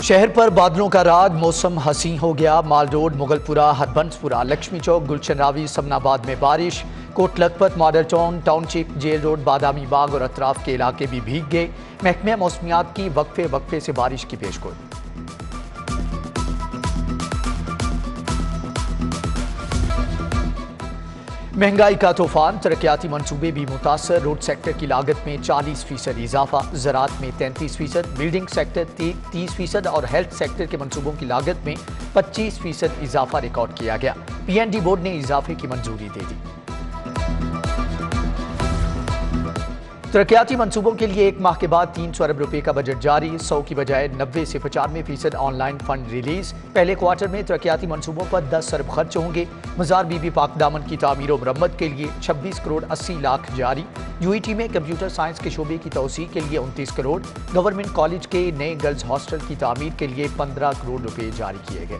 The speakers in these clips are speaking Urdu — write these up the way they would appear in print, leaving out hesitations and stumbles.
شہر پر بادلوں کا راج، موسم حسین ہو گیا۔ مال روڈ، مغل پورہ، ہربنس پورہ، لکشمی چوک، گلشن راوی، سمن آباد میں بارش۔ کوٹ لکھپت، ماڈل ٹاؤن شپ، جیل روڈ، بادامی باغ اور اطراف کے علاقے بھی بھیگ گئے۔ محکمہ موسمیات کی وقفے سے بارش کی پیشگوئی۔ مہنگائی کا طوفان، ترقیاتی منصوبے بھی متاثر۔ روڈ سیکٹر کی لاگت میں 40% اضافہ، زراعت میں 33%، بلڈنگ سیکٹر 30% اور ہیلتھ سیکٹر کے منصوبوں کی لاگت میں 25% اضافہ ریکارڈ کیا گیا۔ پی این ڈی بورڈ نے اضافے کی منظوری دے دی۔ ترقیاتی منصوبوں کے لیے ایک ماہ کے بعد 300 ارب روپے کا بجٹ جاری، 100 کی بجائے 90 سے 95% آن لائن فنڈ ریلیز۔ پہلے کوارٹر میں ترقیاتی منصوبوں پر 10 ارب خرچ ہوں گے۔ مزار بی بی پاک دامن کی تعمیر و مرمت کے لیے 26 کروڑ 80 لاکھ جاری۔ یو ای ٹی میں کمپیوٹر سائنس کے شعبے کی توسیع کے لیے 29 کروڑ۔ گورنمنٹ کالج کے نئے گرلز ہاسٹل کی تعمیر کے لیے 15 کروڑ روپے جاری کیے گئے۔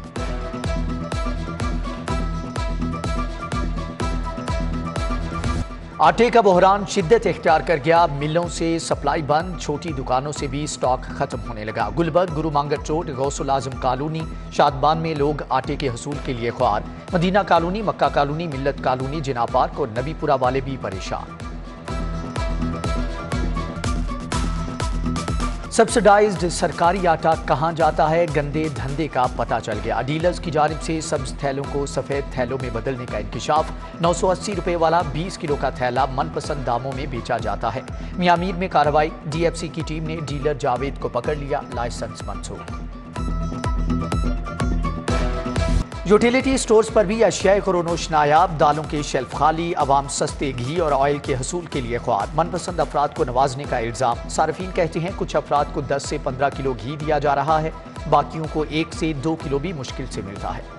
آٹے کا بحران شدت اختیار کر گیا، ملوں سے سپلائی بند، چھوٹی دکانوں سے بھی سٹاک ختم ہونے لگا۔ گلبرگ، گرو مانگٹ روڈ، غوث العظم کالونی، شادبان میں لوگ آٹے کے حصول کے لیے خوار۔ مدینہ کالونی، مکہ کالونی، ملت کالونی، جناح پارک اور نبی پورہ والے بھی پریشان۔ سبسڈائزڈ سرکاری آٹا کہاں جاتا ہے؟ گندے دھندے کا پتہ چل گیا۔ ڈیلرز کی جانب سے سبز تھیلوں کو سفید تھیلوں میں بدلنے کا انکشاف۔ 980 روپے والا 20 کلو کا تھیلا من پسند داموں میں بیچا جاتا ہے۔ میاں میر میں کارروائی، ڈی ایف سی کی ٹیم نے ڈیلر جاوید کو پکڑ لیا، لائسنس منسوخ۔ یوٹیلیٹی سٹورز پر بھی اشیاء خورونوش نایاب، دالوں کے شیلف خالی، عوام سستے گھی اور آئل کے حصول کے لیے خوار۔ من پسند افراد کو نوازنے کا الزام۔ صارفین کہتے ہیں کچھ افراد کو 10 سے 15 کلو گھی دیا جا رہا ہے، باقیوں کو 1 سے 2 کلو بھی مشکل سے ملتا ہے۔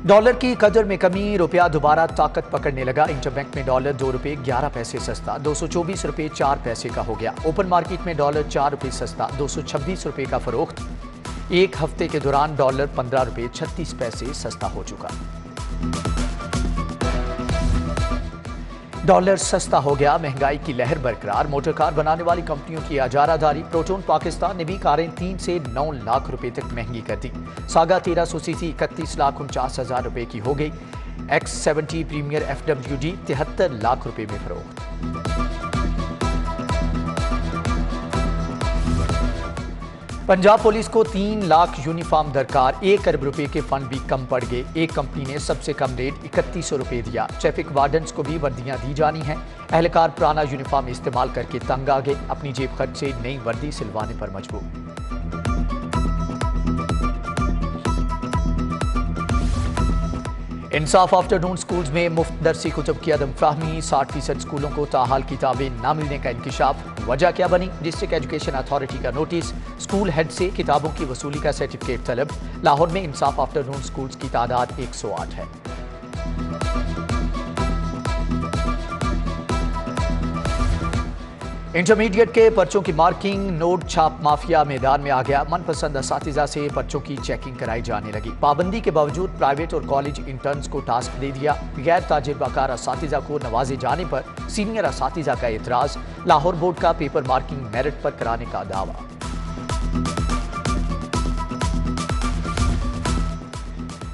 ڈالر کی قدر میں کمی، روپیہ دوبارہ طاقت پکڑنے لگا۔ انٹر بینک میں ڈالر 2 روپے 11 پیسے سستا، 224 روپے 4 پیسے کا ہو گیا۔ اوپن مارکیٹ میں ڈالر 4 روپے سستا، 226 روپے کا فروخت۔ ایک ہفتے کے دوران ڈالر 15 روپے 36 پیسے سستا ہو چکا۔ ڈالر سستا ہو گیا، مہنگائی کی لہر برقرار۔ موٹر کار بنانے والی کمپنیوں کی اجارہ داری، پروٹون پاکستان نے بھی کاریں 3 سے 9 لاکھ روپے تک مہنگی کر دی۔ ساگا 1300 سی سی 31 لاکھ 49 ہزار روپے کی ہو گئی۔ X 70 premier F W D 73 lakh روپے میں فروخت۔ پنجاب پولیس کو 3 لاکھ یونیفارم درکار، 1 ارب روپے کے فنڈ بھی کم پڑ گئے۔ ایک کمپنی نے سب سے کم ریٹ 3100 روپے دیا۔ ٹریفک وارڈنز کو بھی وردیاں دی جانی ہیں۔ اہلکار پرانا یونیفارم استعمال کر کے تنگ آ گئے، اپنی جیب خرچ سے نئی وردی سلوانے پر مجبور۔ انصاف آفٹر نون سکولز میں مفت درسی کتب کی عدم فراہمی، 60% سکولوں کو تاحال کتابیں نہ ملنے کا انکشاف۔ وجہ کیا بنی؟ ڈسٹرکٹ ایجوکیشن اتھارٹی کا نوٹس، سکول ہیڈ سے کتابوں کی وصولی کا سرٹیفکیٹ طلب۔ لاہور میں انصاف آفٹر نون سکولز کی تعداد 108 ہے۔ انٹرمیڈیٹ کے پرچوں کی مارکنگ، نوٹ چھاپ مافیا میدان میں آ گیا۔ من پسند اساتذہ سے پرچوں کی چیکنگ کرائی جانے لگی۔ پابندی کے باوجود پرائیویٹ اور کالج انٹرنز کو ٹاسک دے دیا۔ غیر تجربہ کار اساتذہ کو نوازے جانے پر سینئر اساتذہ کا اعتراض۔ لاہور بورڈ کا پیپر مارکنگ میرٹ پر کرانے کا دعویٰ۔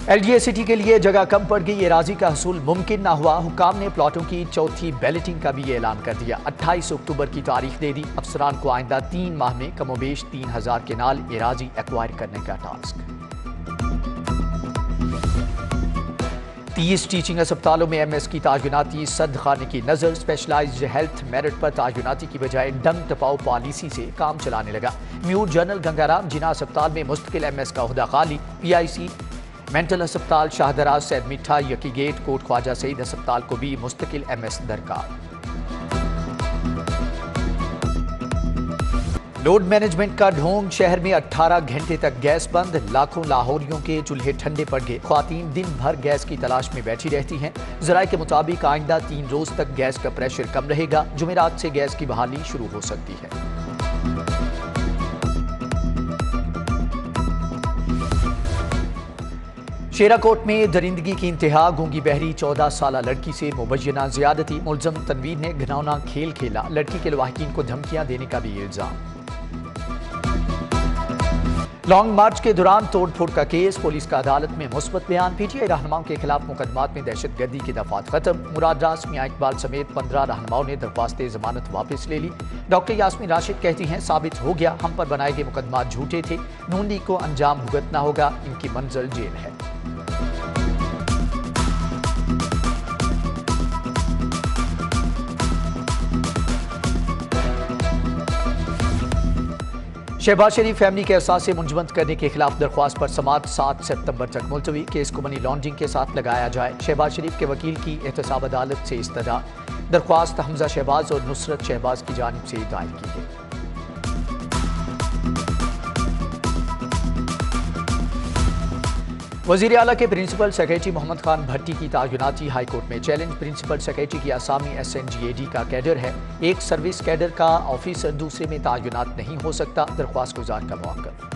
ایل ڈی اے سٹی کے لیے جگہ کم پڑ گئی، اراضی کا حصول ممکن نہ ہوا۔ حکام نے پلاٹوں کی چوتھی بیلٹنگ کا بھی اعلان کر دیا، 28 اکتوبر کی تاریخ دے دی۔ افسران کو آئندہ 3 ماہ میں کم و بیش 3000 کنال اراضی ایکوائر کرنے کا ٹاسک۔ 30 ٹیچنگ اسپتالوں میں ایم ایس کی تعیناتی، صد خانے کی نظر۔ اسپیشلائزڈ ہیلتھ میرٹ پر تعیناتی کی بجائے ڈنگ ٹپاؤ پالیسی سے کام چلانے لگا۔ میور جنرل گنگارام جناح اسپتال میں مستقل ایم ایس کا عہدہ خالی۔ پی آئی سی مینٹل اسپتال شاہدرہ، سید میٹھا، یکی گیٹ، کوٹ خواجہ سعید اسپتال کو بھی مستقل ایم ایس درکار۔ لوڈ مینجمنٹ کا ڈھونگ، شہر میں 18 گھنٹے تک گیس بند، لاکھوں لاہوریوں کے چولہے ٹھنڈے پڑ گئے۔ خواتین دن بھر گیس کی تلاش میں بیٹھی رہتی ہیں۔ ذرائع کے مطابق آئندہ 3 روز تک گیس کا پریشر کم رہے گا، جمعرات سے گیس کی بحالی شروع ہو سکتی ہے۔ شیراکوٹ میں درندگی کی انتہا، گونگی بہری 14 سالہ لڑکی سے مبینہ زیادتی، ملزم تنویر نے گھناؤنا کھیل کھیلا، لڑکی کے لواحقین کو دھمکیاں دینے کا بھی الزام۔ لانگ مارچ کے دوران توڑ پھوڑ کا کیس، پولیس کا عدالت میں مثبت بیان، پی ٹی آئی رہنماؤں کے خلاف مقدمات میں دہشت گردی کی دفعات ختم، مراد راس، میاں اقبال سمیت 15 رہنماؤں نے درخواست ضمانت واپس لے لی۔ ڈاکٹر یاسمین راشد کہتی ہیں ثابت ہو گیا ہم پر بنائے گئے مقدمات جھوٹے تھے، نون لیگ کو انجام بھگتنا ہوگا، ان کی منزل جیل ہے۔ شہباز شریف فیملی کے اثاثے منجمد کرنے کے خلاف درخواست پر سماعت 7 ستمبر تک ملتوی، کیس کو منی لانڈرنگ کے ساتھ لگایا جائے، شہباز شریف کے وکیل کی احتساب عدالت سے استدعا، درخواست حمزہ شہباز اور نصرت شہباز کی جانب سے دائر کی گئی۔ وزیر اعلیٰ کے پرنسپل سیکریٹری محمد خان بھٹی کی تعیناتی ہائی کورٹ میں چیلنج، پرنسپل سیکریٹری کی اسامی SNGAD کا کیڈر ہے، ایک سروس کیڈر کا آفیسر دوسرے میں تعینات نہیں ہو سکتا، درخواست گزار کا موقف۔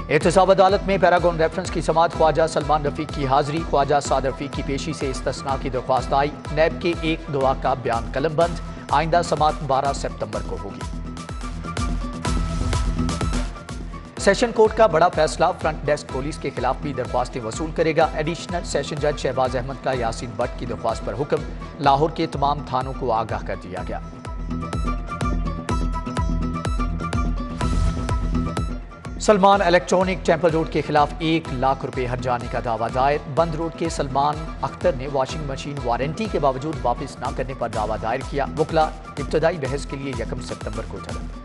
احتساب عدالت میں پیراگون ریفرنس کی سماعت، خواجہ سلمان رفیق کی حاضری، خواجہ سعد رفیق کی پیشی سے استثناء کی درخواست آئی، نیب کے ایک دعا کا بیان قلم بند، آئندہ سماعت 12 ستمبر کو ہوگی۔ سیشن کورٹ کا بڑا فیصلہ، فرنٹ ڈیسک پولیس کے خلاف بھی درخواستیں وصول کرے گا، ایڈیشنل سیشن جج شہباز احمد کا یاسین بٹ کی درخواست پر حکم، لاہور کے تمام تھانوں کو آگاہ کر دیا گیا۔ سلمان الیکٹرانک ٹیمپل روڈ کے خلاف 1 لاکھ روپے ہرجانے کا دعویٰ دائر، بند روڈ کے سلمان اختر نے واشنگ مشین وارنٹی کے باوجود واپس نہ کرنے پر دعویٰ دائر کیا، وکلا ابتدائی بحث کے لیے 1 ستمبر کو طلب۔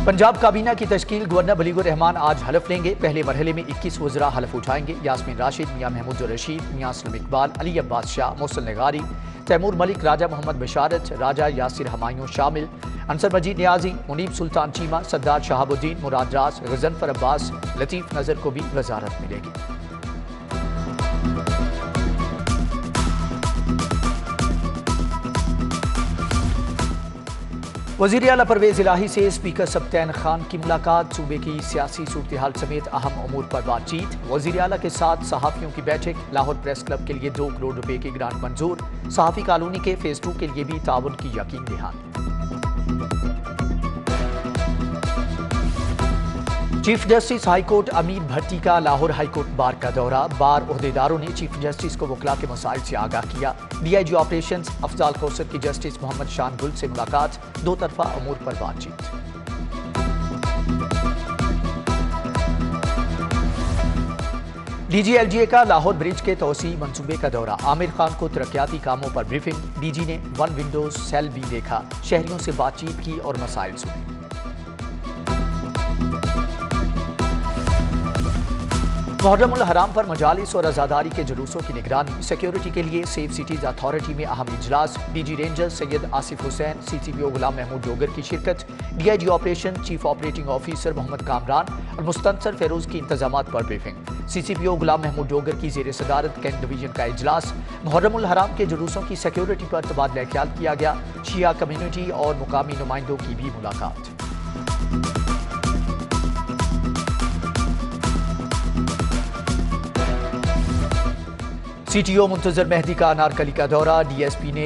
پنجاب کابینہ کی تشکیل، گورنر بلیغ الرحمان آج حلف لیں گے، پہلے مرحلے میں 21 وزراء حلف اٹھائیں گے، یاسمین راشد، میاں محمود الرشید، میاں اسلم اقبال، علی عباس شاہ، محسن نگاری، تیمور ملک، راجہ محمد بشارت، راجہ یاسر ہمایوں شامل، انصر مجید نیازی، منیب سلطان چیمہ، سردار شہاب الدین، مراد راس، غضنفر عباس، لطیف نظر کو بھی وزارت ملے گی۔ وزیر اعلیٰ پرویز الہی سے اسپیکر سبطین خان کی ملاقات، صوبے کی سیاسی صورتحال سمیت اہم امور پر بات چیت، وزیر اعلیٰ کے ساتھ صحافیوں کی بیٹھک، لاہور پریس کلب کے لیے 2 کروڑ روپے کی گرانٹ منظور، صحافی کالونی کے فیز 2 کے لیے بھی تعاون کی یقین دہانی۔ چیف جسٹس ہائی کورٹ امیر بھٹی کا لاہور ہائی کورٹ بار کا دورہ، بار عہدیداروں نے چیف جسٹس کو وکلا کے مسائل سے آگاہ کیا، DIG آپریشنز افضال کوثر کی جسٹس محمد شان گل سے ملاقات، 2 طرفہ امور پر بات چیت۔ DG LGA کا لاہور برج کے توسیع منصوبے کا دورہ، عامر خان کو ترقیاتی کاموں پر بریفنگ، DG نے 1 ونڈوز سیل بھی دیکھا، شہریوں سے بات چیت کی اور مسائل سنے۔ محرم الحرام پر مجالس اور عزاداری کے جلوسوں کی نگرانی، سیکیورٹی کے لیے سیف سٹیز اتھارٹی میں اہم اجلاس، DG ranger Syed Asif Hussain, CCPO Ghulam Mahmood Dogar کی شرکت، DIG operation chief operating officer Muhammad Kamran اور مستنصر فیروز کی انتظامات پر بریفنگ، CCPO غلام محمود ڈوگر کی زیر صدارت کینٹ ڈویژن کا اجلاس، محرم الحرام کے جلوسوں کی سیکیورٹی پر تبادلہ خیال کیا گیا، شیعہ کمیونٹی اور مقامی نمائندوں کی بھی ملاقات۔ CTO منتظر مہدی کا انارکلی کا دورہ، DSP نے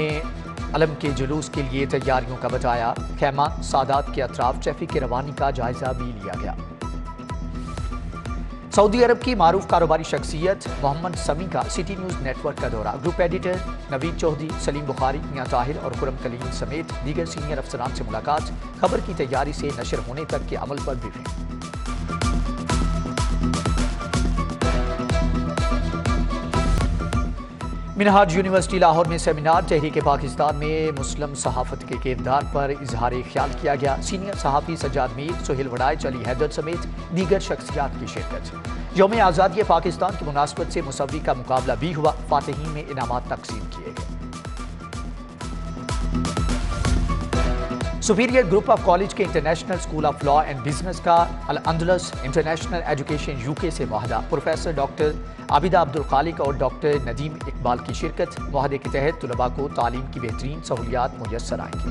علم کے جلوس کے لیے تیاریوں کا بتایا، خیمہ سادات کے اطراف ٹریفک کی روانی کا جائزہ بھی لیا گیا۔ سعودی عرب کی معروف کاروباری شخصیت محمد سمیع کا سٹی نیوز نیٹ ورک کا دورہ، گروپ ایڈیٹر نوید چودھری، سلیم بخاری، میاں طاہر اور خرم کلیم سمیت دیگر سینئر افسران سے ملاقات، خبر کی تیاری سے نشر ہونے تک کے عمل پر بریفنگ۔ منہاج یونیورسٹی لاہور میں سیمینار، تحریک پاکستان میں مسلم صحافت کے کردار پر اظہار خیال کیا گیا، سینئر صحافی سجاد میر، سہیل وڑائچ، علی حیدر سمیت دیگر شخصیات کی شرکت۔ یوم آزادی پاکستان کی مناسبت سے مصوری کا مقابلہ بھی ہوا، فاتحین میں انعامات تقسیم کیے گئے۔ سپیریئر گروپ آف کالج کے international school of law and business کا الاندلس انٹرنیشنل ایجوکیشن UK سے معاہدہ، پروفیسر ڈاکٹر عابدہ عبدالخالق اور ڈاکٹر ندیم اقبال کی شرکت، معاہدے کے تحت طلباء کو تعلیم کی بہترین سہولیات میسر آئیں گی۔